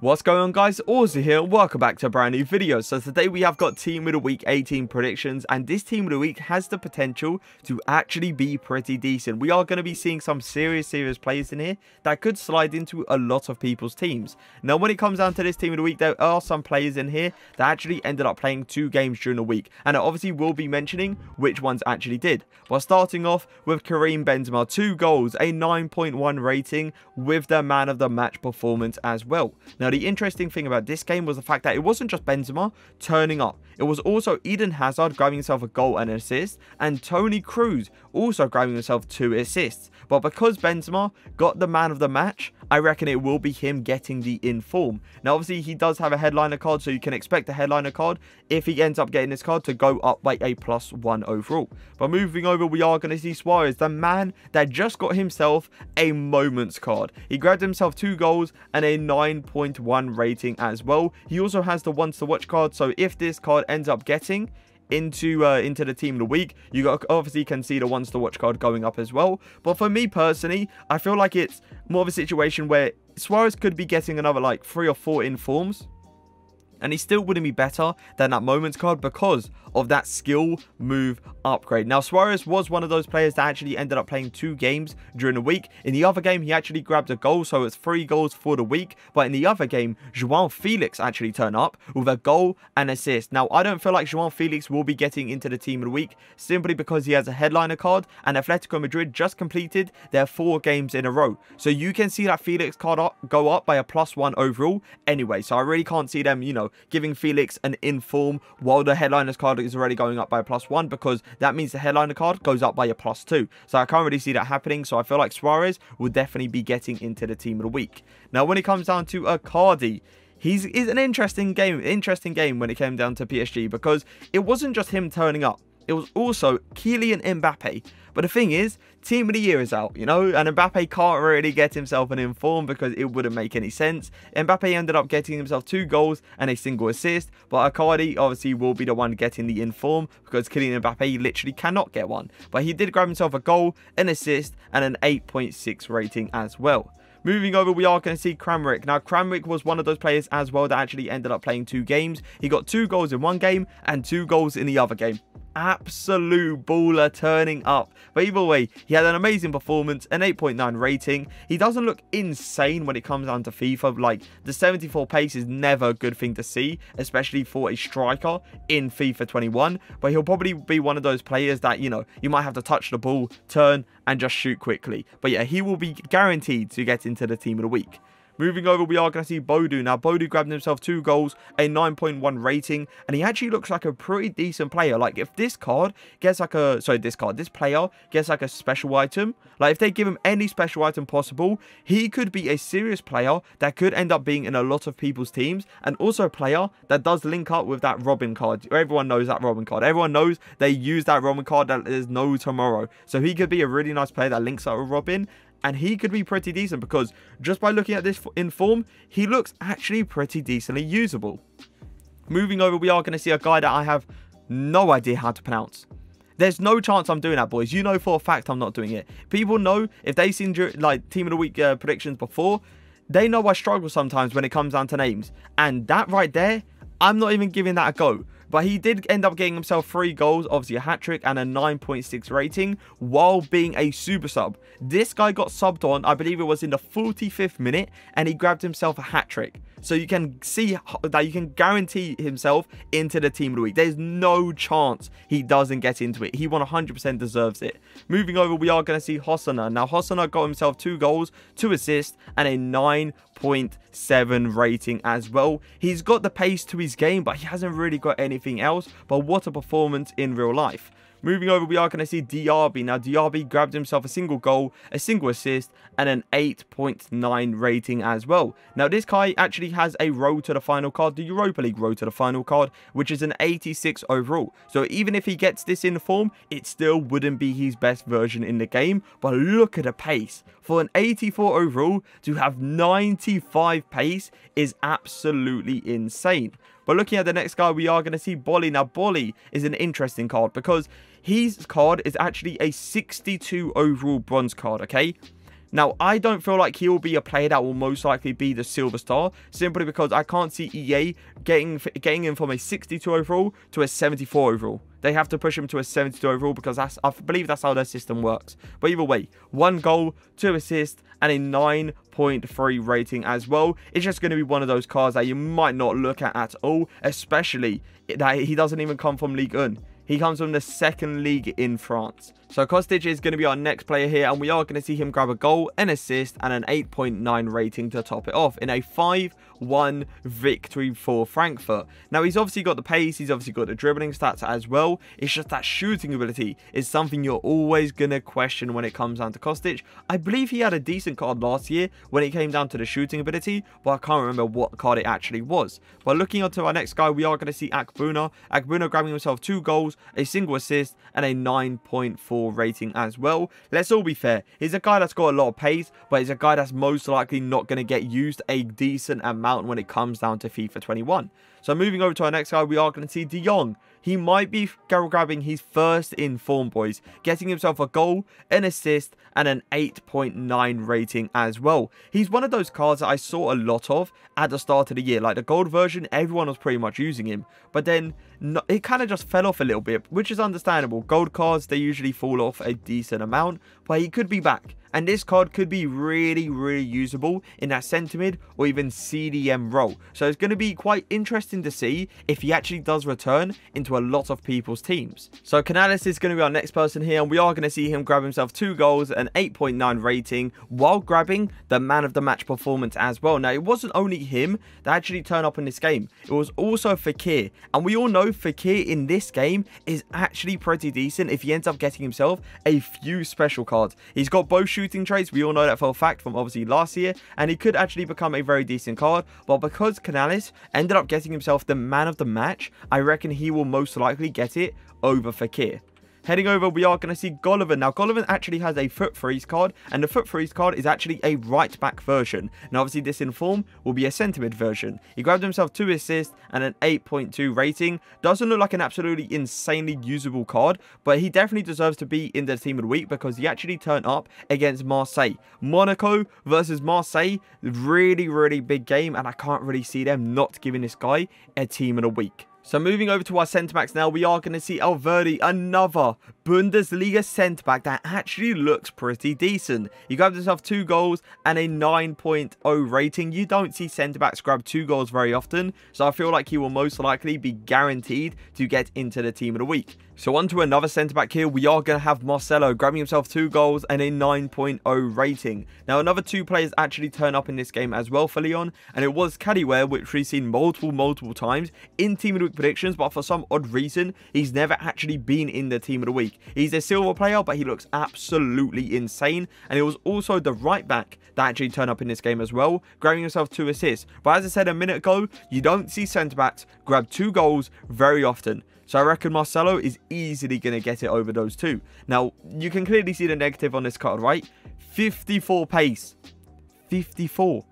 What's going on, guys? Auzio here, welcome back to a brand new video. So today we have got Team of the Week 18 predictions, and this Team of the Week has the potential to actually be pretty decent. We are going to be seeing some serious players in here that could slide into a lot of people's teams. Now, when it comes down to this Team of the Week, there are some players in here that actually ended up playing 2 games during the week, and I obviously will be mentioning which ones actually did. But starting off with Kareem Benzema, 2 goals, a 9.1 rating with the man of the match performance as well. Now, the interesting thing about this game was the fact that it wasn't just Benzema turning up. It was also Eden Hazard grabbing himself a goal and an assist, and Toni Kroos also grabbing himself 2 assists. But because Benzema got the man of the match, I reckon it will be him getting the inform. Now, obviously, he does have a headliner card, so you can expect a headliner card, if he ends up getting this card, to go up by a +1 overall. But moving over, we are going to see Suarez, the man that just got himself a moments card. He grabbed himself 2 goals and a 9.1 rating as well. He also has the ones to watch card, so if this card ends up getting into the Team of the Week, you obviously can see the ones to watch card going up as well. But for me personally, I feel like it's more of a situation where Suarez could be getting another like 3 or 4 informs, and he still wouldn't be better than that moments card because of that skill move upgrade. Now, Suarez was one of those players that actually ended up playing 2 games during the week. In the other game, he actually grabbed a goal, so it's 3 goals for the week. But in the other game, João Felix actually turned up with a goal and assist. Now, I don't feel like João Felix will be getting into the Team of the Week simply because he has a headliner card, and Atletico Madrid just completed their 4 games in a row. So you can see that Felix card go up by a +1 overall anyway. So I really can't see them, giving Felix an inform while the headliner's card is already going up by a +1, because that means the headliner card goes up by a +2. So I can't really see that happening. So I feel like Suarez will definitely be getting into the Team of the Week. Now, when it comes down to Icardi, he's an interesting game when it came down to PSG, because it wasn't just him turning up. It was also Kylian Mbappe. But the thing is, Team of the Year is out, and Mbappe can't really get himself an inform because it wouldn't make any sense. Mbappe ended up getting himself 2 goals and a single assist, but Icardi obviously will be the one getting the inform because Kylian Mbappe literally cannot get one. But he did grab himself a goal, an assist, and an 8.6 rating as well. Moving over, we are going to see Kramaric. Now, Kramaric was one of those players as well that actually ended up playing 2 games. He got 2 goals in one game and 2 goals in the other game. Absolute baller turning up. But either way, he had an amazing performance, an 8.9 rating. He doesn't look insane when it comes down to FIFA. Like, the 74 pace is never a good thing to see, especially for a striker in FIFA 21. But he'll probably be one of those players that, you might have to touch the ball, turn, and just shoot quickly. But yeah, he will be guaranteed to get into the Team of the Week. Moving over, we are going to see Bodu. Now, Bodu grabbed himself 2 goals, a 9.1 rating, and he actually looks like a pretty decent player. Like, if this card gets like a... this player gets like a special item, like if they give him any special item possible, he could be a serious player that could end up being in a lot of people's teams, and also a player that does link up with that Robin card. Everyone knows that Robin card. Everyone knows they use that Robin card that there's no tomorrow. So he could be a really nice player that links up with Robin. And he could be pretty decent because just by looking at this inform, he looks actually pretty decently usable. Moving over, we are going to see a guy that I have no idea how to pronounce. There's no chance I'm doing that, boys. You know for a fact I'm not doing it. People know, if they've seen like Team of the Week predictions before, they know I struggle sometimes when it comes down to names. And that right there, I'm not even giving that a go. But he did end up getting himself 3 goals, obviously a hat-trick, and a 9.6 rating while being a super sub. This guy got subbed on, I believe it was in the 45th minute, and he grabbed himself a hat-trick. So you can see that you can guarantee himself into the Team of the Week. There's no chance he doesn't get into it. He 100% deserves it. Moving over, we are going to see Hassan. Now, Hassan got himself 2 goals, 2 assists, and a 9.7 rating as well. He's got the pace to his game, but he hasn't really got anything else. But what a performance in real life. Moving over, we are going to see Diaby. Now, Diaby grabbed himself a single goal, a single assist, and an 8.9 rating as well. Now, this guy actually has a road to the final card, the Europa League road to the final card, which is an 86 overall. So even if he gets this in form, it still wouldn't be his best version in the game. But look at the pace. For an 84 overall, to have 95 pace is absolutely insane. But looking at the next guy, we are going to see Bolly. Now, Bolly is an interesting card because his card is actually a 62 overall bronze card, okay? Now, I don't feel like he will be a player that will most likely be the silver star, simply because I can't see EA getting him from a 62 overall to a 74 overall. They have to push him to a 72 overall because I believe that's how their system works. But either way, 1 goal, 2 assists, and a 9.3 rating as well. It's just going to be one of those cards that you might not look at all, especially that he doesn't even come from Ligue 1. He comes from the 2nd league in France. So Kostic is going to be our next player here, and we are going to see him grab a goal, an assist, and an 8.9 rating to top it off in a 5-1 victory for Frankfurt. Now, he's obviously got the pace, he's obviously got the dribbling stats as well. It's just that shooting ability is something you're always going to question when it comes down to Kostic. I believe he had a decent card last year when it came down to the shooting ability, but I can't remember what card it actually was. But looking on to our next guy, we are going to see Akbuna. Akbuna grabbing himself 2 goals, a single assist, and a 9.4 rating as well. Let's all be fair, he's a guy that's got a lot of pace, but he's a guy that's most likely not going to get used a decent amount when it comes down to FIFA 21. So moving over to our next guy, we are going to see Deyong. He might be grabbing his first in form, boys, getting himself a goal, an assist, and an 8.9 rating as well. He's one of those cards that I saw a lot of at the start of the year. Like the gold version, everyone was pretty much using him, but then it kind of just fell off a little bit, which is understandable. Gold cards, they usually fall off a decent amount, but he could be back. And this card could be really, really usable in that centre mid or even CDM role. So it's going to be quite interesting to see if he actually does return into a lot of people's teams. So Canalis is going to be our next person here, and we are going to see him grab himself 2 goals, an 8.9 rating, while grabbing the man of the match performance as well. Now, it wasn't only him that actually turned up in this game. It was also Fekir. And we all know Fekir in this game is actually pretty decent if he ends up getting himself a few special cards. He's got both shooting traits, we all know that for a fact from obviously last year, and he could actually become a very decent card. But because Canalis ended up getting himself the man of the match, I reckon he will most likely get it over Fekir. Heading over, we are going to see Golovin. Now, Golovin actually has a foot freeze card, and the foot freeze card is actually a right back version. Now, obviously, this in form will be a centre mid version. He grabbed himself 2 assists and an 8.2 rating. Doesn't look like an absolutely insanely usable card, but he definitely deserves to be in the team of the week because he actually turned up against Marseille. Monaco versus Marseille, really, really big game, and I can't really see them not giving this guy a team of the week. So moving over to our centre-backs now, we are going to see Verde, another Bundesliga centre-back that actually looks pretty decent. He grabbed himself 2 goals and a 9.0 rating. You don't see centre-backs grab 2 goals very often, so I feel like he will most likely be guaranteed to get into the team of the week. So on to another centre-back here, we are going to have Marcelo grabbing himself 2 goals and a 9.0 rating. Now, another 2 players actually turn up in this game as well for Lyon, and it was Cadiware, which we've seen multiple times in team of the week predictions, but for some odd reason, he's never actually been in the team of the week. He's a silver player, but he looks absolutely insane, and it was also the right back that actually turned up in this game as well, grabbing himself 2 assists. But as I said a minute ago, you don't see centre-backs grab 2 goals very often. So I reckon Marcelo is easily going to get it over those 2. Now, you can clearly see the negative on this card, right? 54 pace. 54.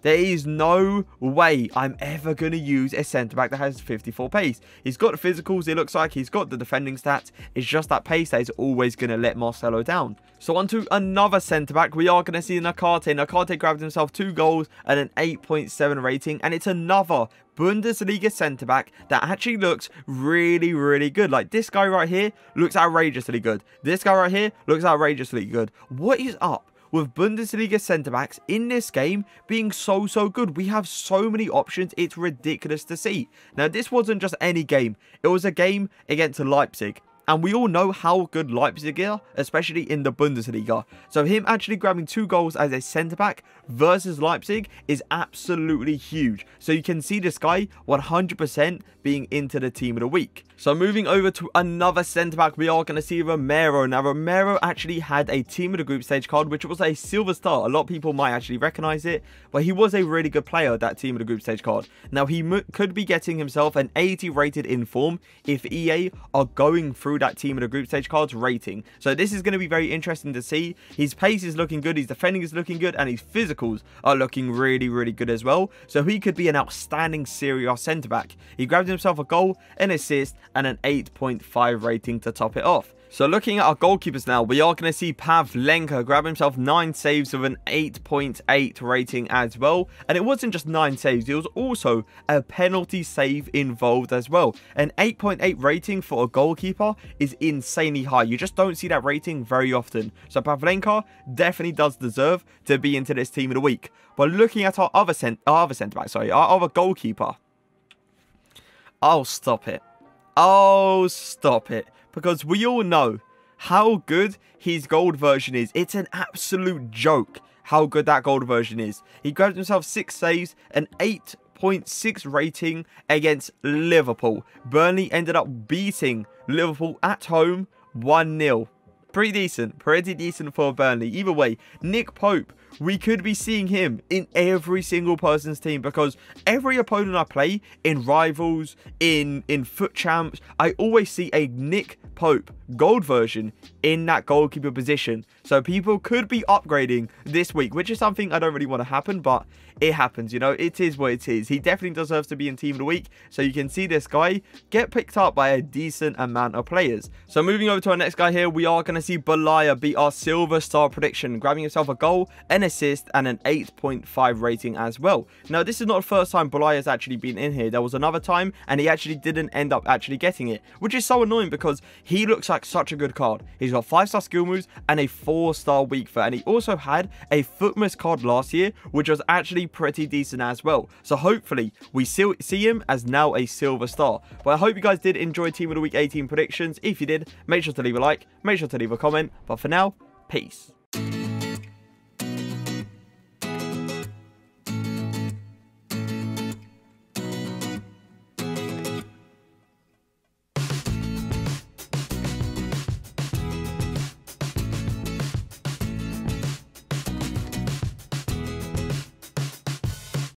There is no way I'm ever going to use a centre-back that has 54 pace. He's got the physicals, it looks like. He's got the defending stats. It's just that pace that is always going to let Marcelo down. So on to another centre-back. We are going to see Icardi. Icardi grabbed himself 2 goals and an 8.7 rating. And it's another Bundesliga centre-back that actually looks really, really good. Like, this guy right here looks outrageously good. This guy right here looks outrageously good. What is up with Bundesliga centre-backs in this game being so good? We have so many options, it's ridiculous to see. Now, this wasn't just any game. It was a game against Leipzig. And we all know how good Leipzig are, especially in the Bundesliga. So him actually grabbing 2 goals as a centre-back versus Leipzig is absolutely huge. So you can see this guy 100% being into the team of the week. So moving over to another centre-back, we are going to see Romero. Now, Romero actually had a team of the group stage card, which was a silver star. A lot of people might actually recognise it, but he was a really good player, that team of the group stage card. Now, he could be getting himself an 80 rated in form if EA are going through that team of the group stage cards rating. So this is going to be very interesting to see. His pace is looking good, his defending is looking good, and his physicals are looking really, really good as well. So he could be an outstanding Serie A centre-back. He grabbed himself a goal, an assist, and an 8.5 rating to top it off. So looking at our goalkeepers now, we are going to see Pavlenka grab himself 9 saves with an 8.8 rating as well. And it wasn't just 9 saves, there was also a penalty save involved as well. An 8.8 rating for a goalkeeper is insanely high. You just don't see that rating very often. So Pavlenka definitely does deserve to be into this team of the week. But looking at our other goalkeeper. Oh, stop it. Oh, stop it. Because we all know how good his gold version is. It's an absolute joke how good that gold version is. He grabbed himself 6 saves, an 8.6 rating against Liverpool. Burnley ended up beating Liverpool at home 1-0. Pretty decent for Burnley. Either way, Nick Pope, we could be seeing him in every single person's team, because every opponent I play in Rivals, in Foot Champs, I always see a Nick Pope gold version in that goalkeeper position. So people could be upgrading this week, which is something I don't really want to happen, but it happens, you know. It is what it is. He definitely deserves to be in team of the week. So you can see this guy get picked up by a decent amount of players. So moving over to our next guy here, we are going to see Belaya beat our silver star prediction, grabbing himself a goal, an assist, and an 8.5 rating as well. Now, this is not the first time Belaya has actually been in here. There was another time, and he actually didn't end up actually getting it, which is so annoying because he looks like such a good card. He's got 5-star skill moves and a 4-star weak foot, and he also had a Footmas card last year, which was actually pretty decent as well. So hopefully we see him as now a silver star. But I hope you guys did enjoy Team of the Week 18 predictions. If you did, make sure to leave a like, make sure to leave a comment. But for now, peace.